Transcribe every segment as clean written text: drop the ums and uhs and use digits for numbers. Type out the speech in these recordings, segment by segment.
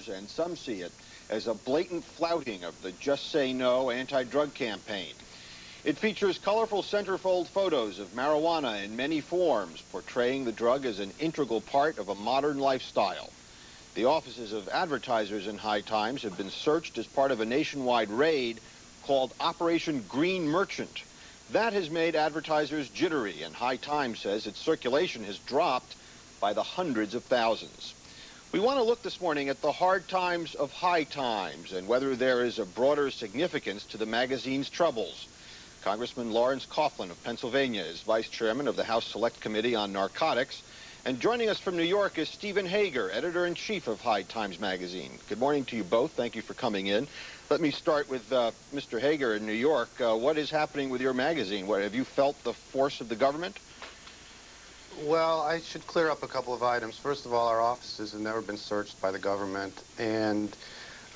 others, and some see it as a blatant flouting of the Just Say No anti-drug campaign. It features colorful centerfold photos of marijuana in many forms, portraying the drug as an integral part of a modern lifestyle. The offices of advertisers in High Times have been searched as part of a nationwide raid called Operation Green Merchant. That has made advertisers jittery, and High Times says its circulation has dropped by the hundreds of thousands. We want to look this morning at the hard times of High Times and whether there is a broader significance to the magazine's troubles. Congressman Lawrence Coughlin of Pennsylvania is vice chairman of the House Select Committee on Narcotics. And joining us from New York is Stephen Hager, editor-in-chief of High Times magazine. Good morning to you both. Thank you for coming in. Let me start with Mr. Hager in New York. What is happening with your magazine? Have you felt the force of the government? Well, I should clear up a couple of items. First of all, our offices have never been searched by the government, and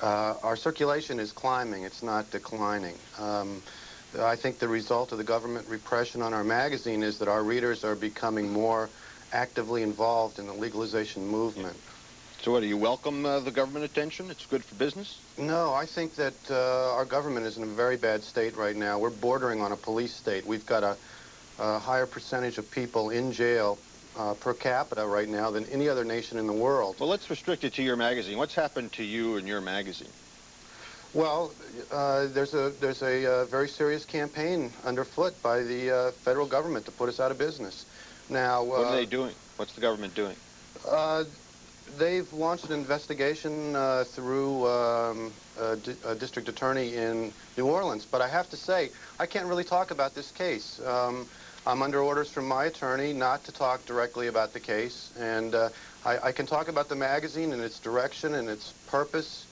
our circulation is climbing. It's not declining. I think the result of the government repression on our magazine is that our readers are becoming more actively involved in the legalization movement. So what, do you welcome the government attention? It's good for business? No, I think that our government is in a very bad state right now. We're bordering on a police state. We've got a higher percentage of people in jail per capita right now than any other nation in the world. Well, let's restrict it to your magazine. What's happened to you and your magazine? Well, there's a very serious campaign underfoot by the federal government to put us out of business. Now, what are they doing? What's the government doing? They've launched an investigation through a district attorney in New Orleans. But I have to say, I can't really talk about this case. I'm under orders from my attorney not to talk directly about the case. And I can talk about the magazine and its direction and its purpose.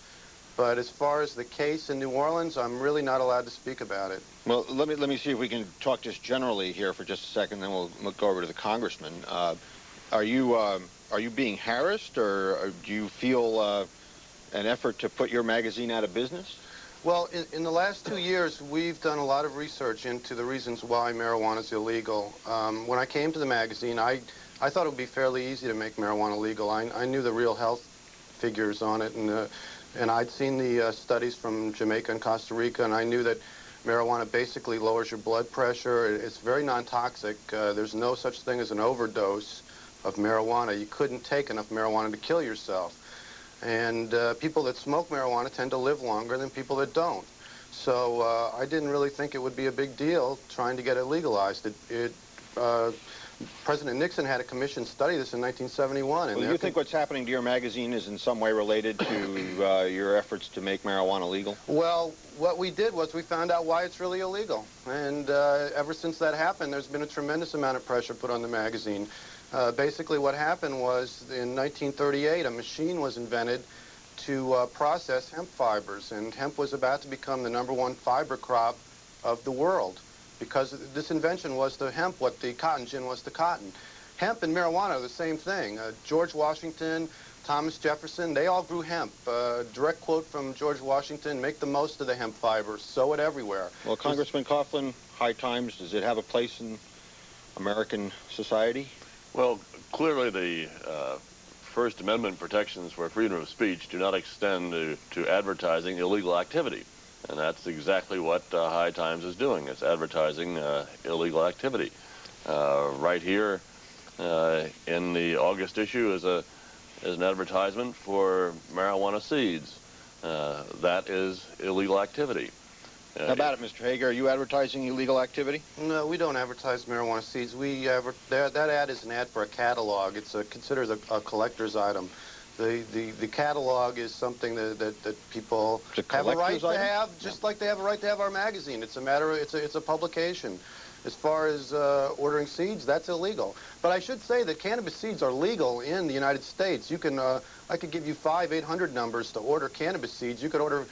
But as far as the case in New Orleans, I'm really not allowed to speak about it. Well, let me see if we can talk just generally here for just a second, then we'll go over to the congressman. Are you being harassed, or do you feel an effort to put your magazine out of business? Well, in the last 2 years, we've done a lot of research into the reasons why marijuana is illegal. When I came to the magazine, I thought it would be fairly easy to make marijuana legal. I knew the real health figures on it, and I'd seen the studies from Jamaica and Costa Rica, and I knew that marijuana basically lowers your blood pressure. It's very non-toxic. There's no such thing as an overdose of marijuana. You couldn't take enough marijuana to kill yourself. And people that smoke marijuana tend to live longer than people that don't. So I didn't really think it would be a big deal trying to get it legalized. President Nixon had a commission study this in 1971. Well, do you think what's happening to your magazine is in some way related to your efforts to make marijuana legal? Well, what we did was we found out why it's really illegal. And ever since that happened, there's been a tremendous amount of pressure put on the magazine. Basically what happened was in 1938, a machine was invented to process hemp fibers. And hemp was about to become the #1 fiber crop of the world, because this invention was to hemp what the cotton gin was to cotton. Hemp and marijuana are the same thing. George Washington, Thomas Jefferson, they all grew hemp. Direct quote from George Washington, make the most of the hemp fibers, sow it everywhere. Well, Congressman Coughlin, High Times, does it have a place in American society? Well, clearly the First Amendment protections for freedom of speech do not extend to advertising illegal activity. And that's exactly what High Times is doing. It's advertising illegal activity. Right here in the August issue is an advertisement for marijuana seeds. That is illegal activity. How about it, Mr. Hager? Are you advertising illegal activity? No, we don't advertise marijuana seeds. That ad is an ad for a catalog. It's considered a collector's item. The catalog is something that people have a right to have, just like they have a right to have our magazine. It's a publication. As far as ordering seeds, that's illegal. But I should say that cannabis seeds are legal in the United States. You can, I could give you 800 numbers to order cannabis seeds. You could order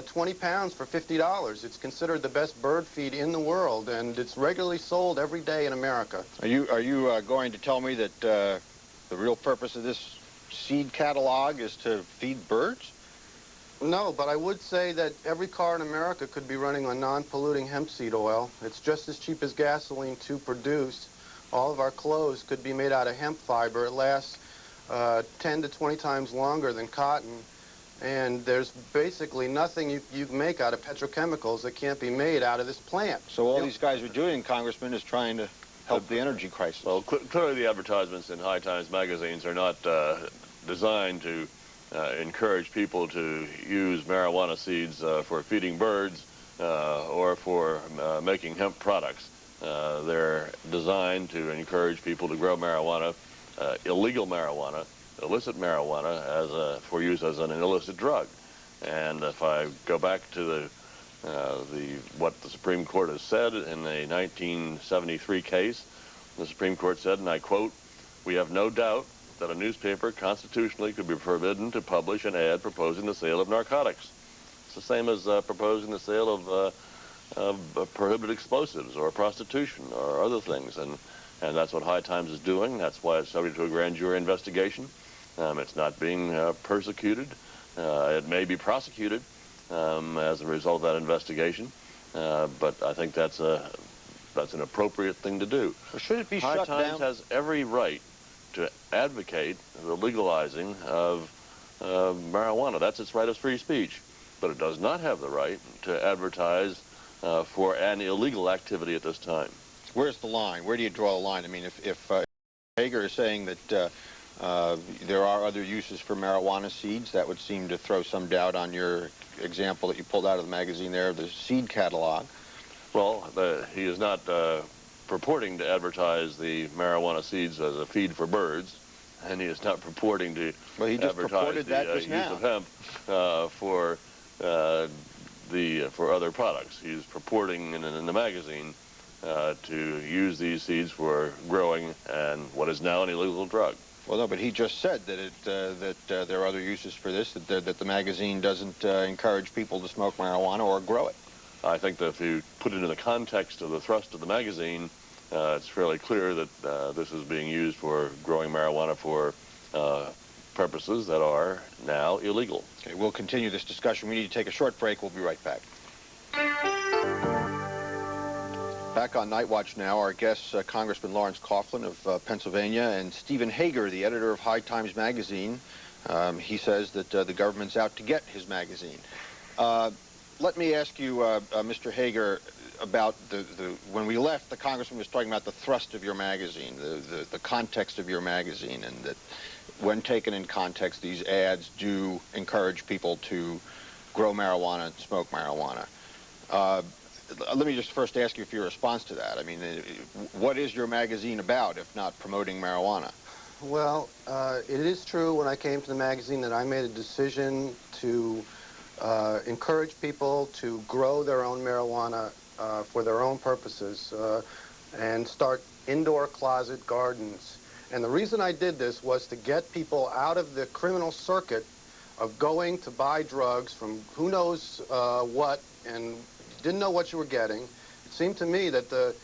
20 pounds for $50. It's considered the best bird feed in the world, and it's regularly sold every day in America. Are you going to tell me that the real purpose of this seed catalog is to feed birds? No, but I would say that every car in America could be running on non-polluting hemp seed oil. It's just as cheap as gasoline to produce. All of our clothes could be made out of hemp fiber. It lasts 10 to 20 times longer than cotton. And there's basically nothing you can make out of petrochemicals that can't be made out of this plant. So all these guys are doing, Congressman, is trying to help the energy crisis. Well, clearly the advertisements in High Times magazines are not designed to encourage people to use marijuana seeds for feeding birds or for making hemp products. They're designed to encourage people to grow marijuana, illegal marijuana, illicit marijuana, for use as an illicit drug. And if I go back to what the Supreme Court has said in a 1973 case, the Supreme Court said, and I quote, "We have no doubt that a newspaper constitutionally could be forbidden to publish an ad proposing the sale of narcotics." It's the same as proposing the sale of prohibited explosives or prostitution or other things, and that's what High Times is doing. That's why it's subject to a grand jury investigation. It's not being persecuted. It may be prosecuted as a result of that investigation, but I think that's an appropriate thing to do. Or should it be High shut Times down? has every right to advocate the legalizing of marijuana. That's its right of free speech. But it does not have the right to advertise for an illegal activity at this time. Where's the line? Where do you draw the line? I mean, if Hager is saying that there are other uses for marijuana seeds, that would seem to throw some doubt on your example that you pulled out of the magazine there, the seed catalog. Well, he is not purporting to advertise the marijuana seeds as a feed for birds, and he is not purporting to advertise the use of hemp for other products. He's purporting in the magazine to use these seeds for growing and what is now an illegal drug. Well, no, but he just said that there are other uses for this, that the magazine doesn't encourage people to smoke marijuana or grow it. I think that if you put it in the context of the thrust of the magazine, it's fairly clear that this is being used for growing marijuana for purposes that are now illegal. Okay, we'll continue this discussion. We need to take a short break. We'll be right back. Back on Nightwatch now, our guests, Congressman Lawrence Coughlin of Pennsylvania and Stephen Hager, the editor of High Times magazine. He says that the government's out to get his magazine. Let me ask you, Mr. Hager, about when we left, the Congressman was talking about the thrust of your magazine, the context of your magazine, and that when taken in context, these ads do encourage people to grow marijuana and smoke marijuana. Let me just first ask you for your response to that. I mean, what is your magazine about, if not promoting marijuana? Well, it is true when I came to the magazine that I made a decision to encourage people to grow their own marijuana for their own purposes and start indoor closet gardens. And the reason I did this was to get people out of the criminal circuit of going to buy drugs from who knows what and didn't know what you were getting. It seemed to me that the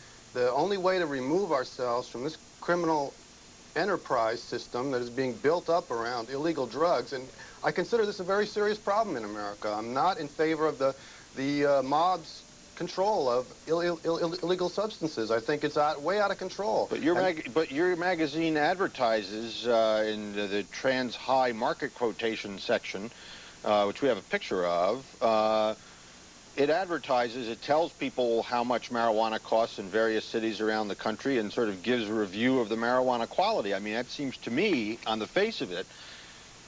only way to remove ourselves from this criminal enterprise system that is being built up around illegal drugs, and I consider this a very serious problem in America. I'm not in favor of the mob's control of illegal substances. I think it's way out of control. But your magazine advertises in the trans high market quotation section, which we have a picture of. It advertises, it tells people how much marijuana costs in various cities around the country and sort of gives a review of the marijuana quality. I mean, that seems to me, on the face of it,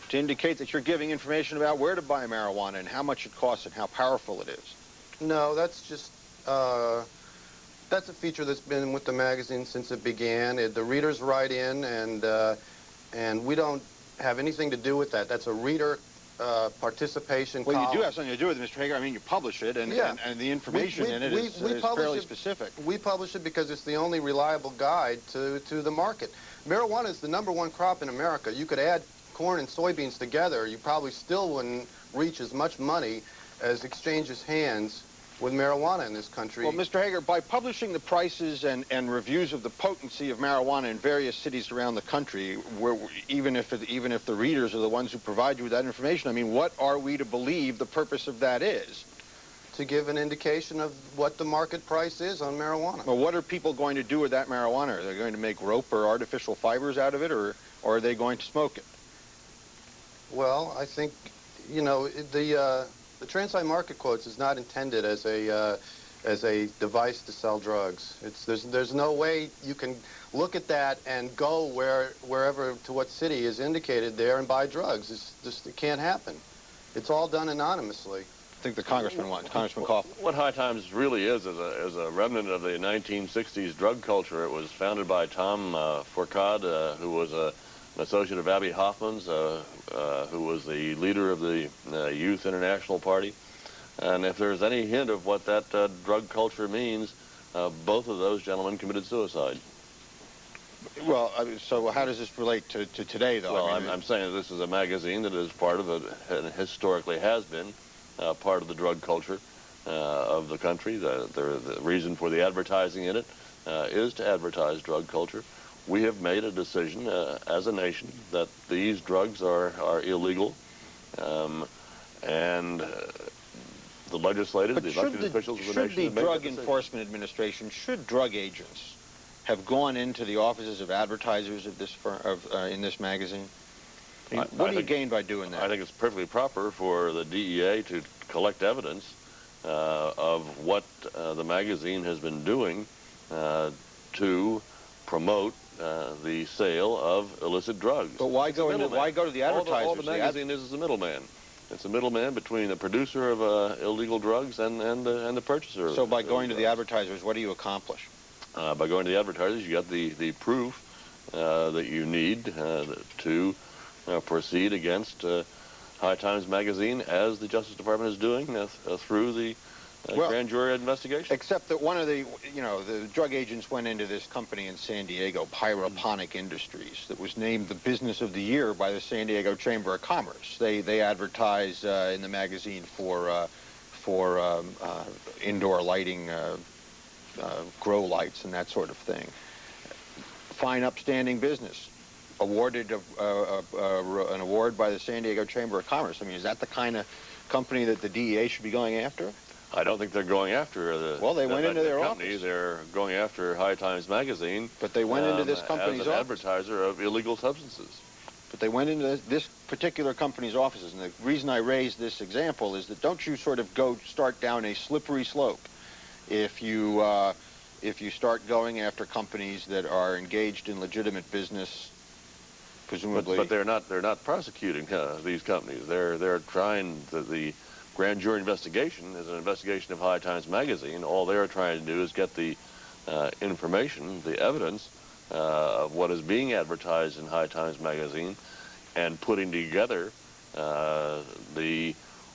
to indicate that you're giving information about where to buy marijuana and how much it costs and how powerful it is. No, that's just, that's a feature that's been with the magazine since it began. The readers write in, and we don't have anything to do with that. That's a reader participation column. Well, you do have something to do with it, Mr. Hager. I mean, you publish it, and the information in it is fairly specific. We publish it because it's the only reliable guide to the market. Marijuana is the #1 crop in America. You could add corn and soybeans together, you probably still wouldn't reach as much money as exchanges hands with marijuana in this country. Well, Mr. Hager, by publishing the prices and reviews of the potency of marijuana in various cities around the country, where even if the readers are the ones who provide you with that information, I mean, what are we to believe the purpose of that is? To give an indication of what the market price is on marijuana. Well, what are people going to do with that marijuana? Are they going to make rope or artificial fibers out of it, or are they going to smoke it? Well, I think you know, the Trans-High Market Quotes is not intended as a device to sell drugs. There's no way you can look at that and go wherever to what city is indicated there and buy drugs. It can't happen. It's all done anonymously. I think the congressman wants. Congressman Coughlin. What High Times really is a remnant of the 1960s drug culture. It was founded by Tom Fourcade, who was an associate of Abbie Hoffman's, who was the leader of the Youth International Party. And if there's any hint of what that drug culture means, both of those gentlemen committed suicide. Well, so how does this relate to today, though? Well, I mean, I'm saying that this is a magazine that is part of it, and historically has been part of the drug culture of the country. The reason for the advertising in it is to advertise drug culture. We have made a decision as a nation that these drugs are illegal, and the legislative, the elected officials of the nation. Should the Drug Enforcement Administration, should drug agents have gone into the offices of advertisers of this in this magazine? What do you gain by doing that? I think it's perfectly proper for the DEA to collect evidence of what the magazine has been doing to promote the sale of illicit drugs. But why go to the advertisers? All the magazine is a middleman. It's a middleman between the producer of illegal drugs and the purchaser. So by going to the advertisers, what do you accomplish? By going to the advertisers, you get the proof that you need to proceed against High Times magazine, as the Justice Department is doing through the grand jury investigation. Except that one of the drug agents went into this company in San Diego, Pyroponic Industries, that was named the Business of the Year by the San Diego Chamber of Commerce. They advertise in the magazine for indoor lighting, grow lights and that sort of thing. Fine, upstanding business. Awarded an award by the San Diego Chamber of Commerce. I mean, is that the kind of company that the DEA should be going after? I don't think they're going after they went into their company. office. They're going after High Times magazine. But they went into this company's as an office. advertiser of illegal substances. But they went into this particular company's offices, and the reason I raised this example is that don't you sort of start down a slippery slope if you start going after companies that are engaged in legitimate business, presumably. But they're not prosecuting these companies. They're trying the grand jury investigation is an investigation of High Times magazine. All they're trying to do is get the information, the evidence of what is being advertised in High Times magazine, and putting together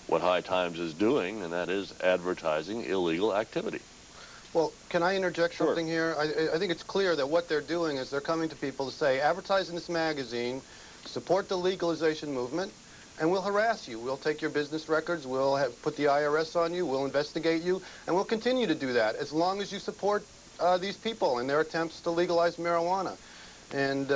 what High Times is doing, and that is advertising illegal activity. Well, can I interject Sure. something here? I think it's clear that what they're doing is they're coming to people to say, advertise in this magazine, support the legalization movement, and we'll harass you. We'll take your business records, we'll put the IRS on you, we'll investigate you, and we'll continue to do that as long as you support these people in their attempts to legalize marijuana. And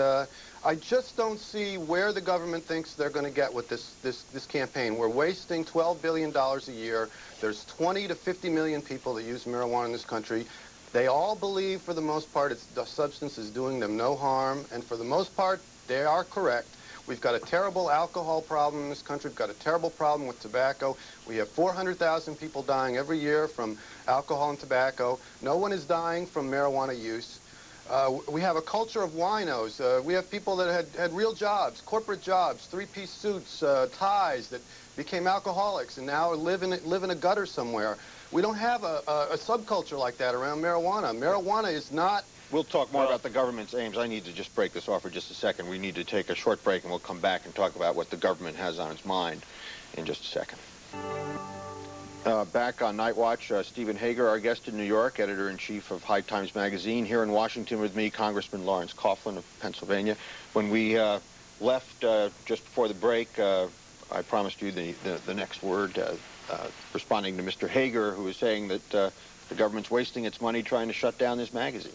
I just don't see where the government thinks they're going to get with this campaign. We're wasting $12 billion a year. There's 20 to 50 million people that use marijuana in this country. They all believe, for the most part, the substance is doing them no harm, and for the most part, they are correct. We've got a terrible alcohol problem in this country. We've got a terrible problem with tobacco. We have 400,000 people dying every year from alcohol and tobacco. No one is dying from marijuana use. We have a culture of winos. We have people that had real jobs, corporate jobs, three-piece suits, ties, that became alcoholics and now live in a gutter somewhere. We don't have a subculture like that around marijuana. Marijuana is not... We'll talk more about the government's aims. I need to just break this off for just a second. We need to take a short break, and we'll come back and talk about what the government has on its mind in just a second. Back on Nightwatch, Stephen Hager, our guest in New York, editor-in-chief of High Times magazine. Here in Washington with me, Congressman Lawrence Coughlin of Pennsylvania. When we left just before the break, I promised you the next word, responding to Mr. Hager, who was saying that the government's wasting its money trying to shut down this magazine.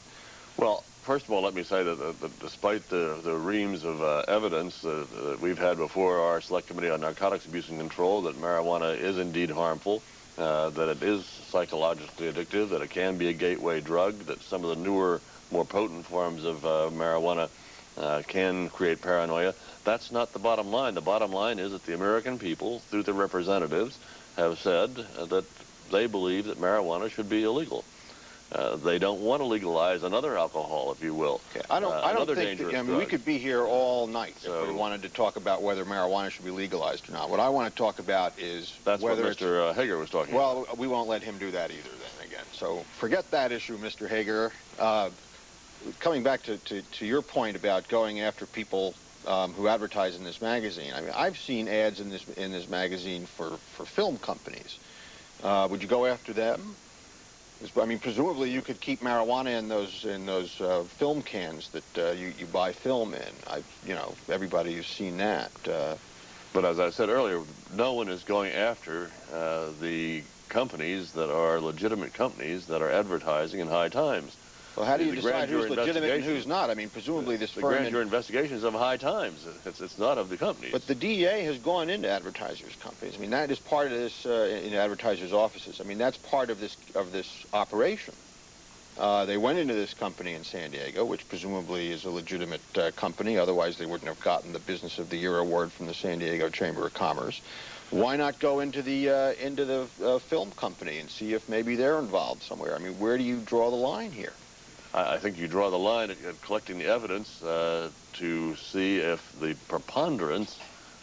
Well, first of all, let me say that despite the reams of evidence that we've had before our Select Committee on Narcotics Abuse and Control that marijuana is indeed harmful, that it is psychologically addictive, that it can be a gateway drug, that some of the newer, more potent forms of marijuana can create paranoia. That's not the bottom line. The bottom line is that the American people, through their representatives, have said that they believe that marijuana should be illegal. They don't want to legalize another alcohol, if you will. Okay. I don't think that, I mean, we could be here all night if we wanted to talk about whether marijuana should be legalized or not. What I want to talk about is whether what Mr. Hager was talking about. Well, we won't let him do that either then again. So forget that issue, Mr. Hager. Coming back to your point about going after people who advertise in this magazine, I mean, I've seen ads in this magazine for film companies. Would you go after them? I mean, presumably you could keep marijuana in those film cans that you buy film in. Everybody has seen that. But as I said earlier, no one is going after the companies that are legitimate companies that are advertising in High Times. Well, how do you decide who's legitimate and who's not? I mean, presumably this the firm... The grand jury investigation is of High Times. It's not of the companies. But the DEA has gone into advertisers' companies. I mean, that is part of this, in advertisers' offices. I mean, that's part of this operation. They went into this company in San Diego, which presumably is a legitimate company. Otherwise, they wouldn't have gotten the Business of the Year award from the San Diego Chamber of Commerce. Why not go into the film company and see if maybe they're involved somewhere? I mean, where do you draw the line here? I think you draw the line at collecting the evidence to see if the preponderance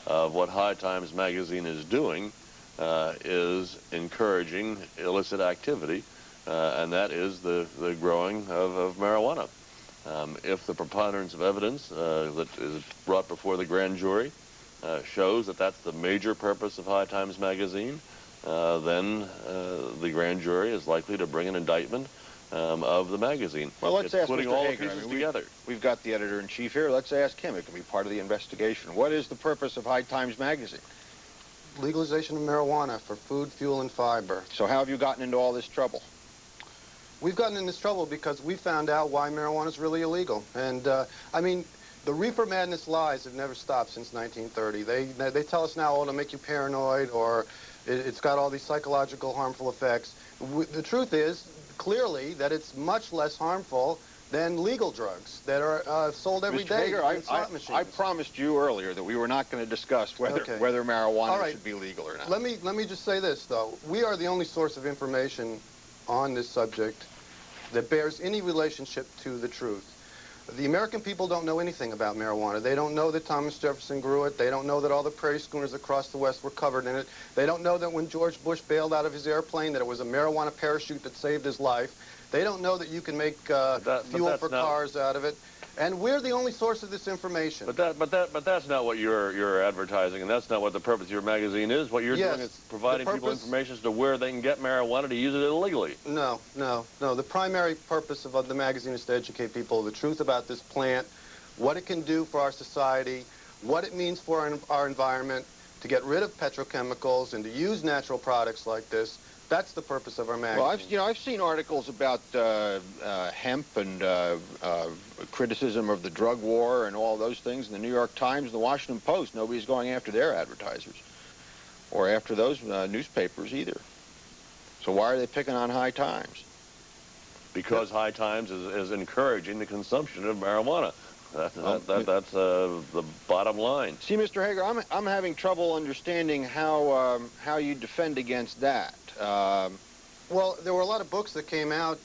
of what High Times magazine is doing is encouraging illicit activity, and that is the growing of marijuana. If the preponderance of evidence that is brought before the grand jury shows that that's the major purpose of High Times magazine, then the grand jury is likely to bring an indictment of the magazine. Well, let's ask putting Mr. all Hager. the pieces together. We've got the editor-in-chief here. Let's ask him. It can be part of the investigation. What is the purpose of High Times magazine? Legalization of marijuana for food, fuel, and fiber. So how have you gotten into all this trouble? We've gotten in this trouble because we found out why marijuana is really illegal. And, I mean, the reefer madness lies have never stopped since 1930. They tell us now, oh, it'll make you paranoid, or it's got all these psychological harmful effects. The truth is, clearly, that it's much less harmful than legal drugs that are sold every day in slot machines. I promised you earlier that we were not going to discuss whether marijuana should be legal or not. Let me just say this, though. We are the only source of information on this subject that bears any relationship to the truth. The American people don't know anything about marijuana. They don't know that Thomas Jefferson grew it. They don't know that all the prairie schooners across the West were covered in it. They don't know that when George Bush bailed out of his airplane that it was a marijuana parachute that saved his life. They don't know that you can make fuel for cars out of it. And we're the only source of this information. But that's not what you're advertising, and that's not what the purpose of your magazine is. What you're doing is providing people information as to where they can get marijuana to use it illegally. No. The primary purpose of the magazine is to educate people the truth about this plant, what it can do for our society, what it means for our environment, to get rid of petrochemicals and to use natural products like this. That's the purpose of our magazine. Well, I've seen articles about hemp and criticism of the drug war and all those things in the New York Times and the Washington Post. Nobody's going after their advertisers or after those newspapers either. So why are they picking on High Times? Because High Times is encouraging the consumption of marijuana. That's the bottom line. See, Mr. Hager, I'm having trouble understanding how you defend against that. Well, there were a lot of books that came out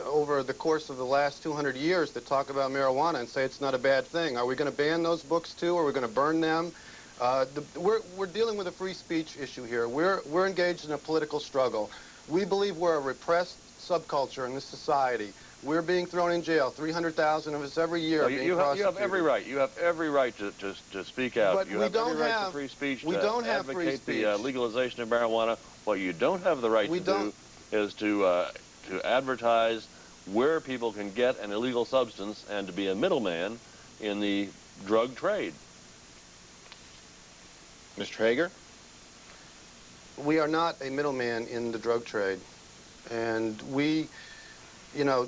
over the course of the last 200 years that talk about marijuana and say it's not a bad thing. Are we going to ban those books too? Are we going to burn them? We're dealing with a free speech issue here. We're engaged in a political struggle. We believe we're a repressed subculture in this society. We're being thrown in jail. 300,000 of us every year. You have every right. You have every right to speak out. But you have every right to free speech. We don't have free speech. The legalization of marijuana. What you don't have the right to do is to advertise where people can get an illegal substance and to be a middleman in the drug trade. Mr. Hager? We are not a middleman in the drug trade. And we, you know,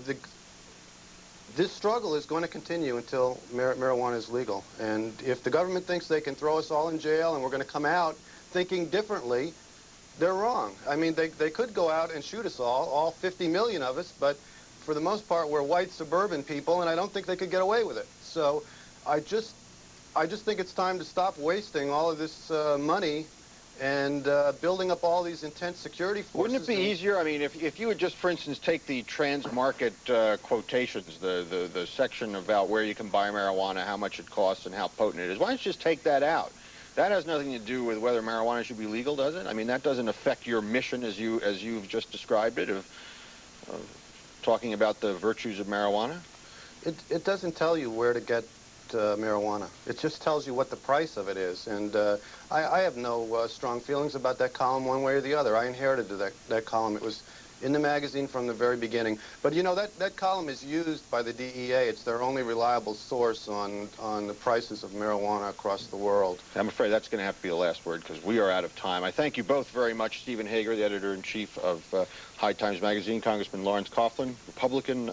this struggle is going to continue until marijuana is legal. And if the government thinks they can throw us all in jail and we're going to come out thinking differently, they're wrong. I mean, they could go out and shoot us all 50 million of us, but for the most part, we're white suburban people, and I don't think they could get away with it. So I just think it's time to stop wasting all of this money and building up all these intense security forces. Wouldn't it be easier? I mean, if you would just, for instance, take the trans-market quotations, the section about where you can buy marijuana, how much it costs, and how potent it is. Why don't you just take that out? That has nothing to do with whether marijuana should be legal, does it? I mean, that doesn't affect your mission as you've just described it, of talking about the virtues of marijuana. It doesn't tell you where to get marijuana. It just tells you what the price of it is. And I have no strong feelings about that column one way or the other. I inherited that column. It was in the magazine from the very beginning. But you know, that column is used by the DEA. It's their only reliable source on the prices of marijuana across the world. I'm afraid that's going to have to be the last word because we are out of time. I thank you both very much, Stephen Hager, the editor-in-chief of High Times Magazine, Congressman Lawrence Coughlin, Republican.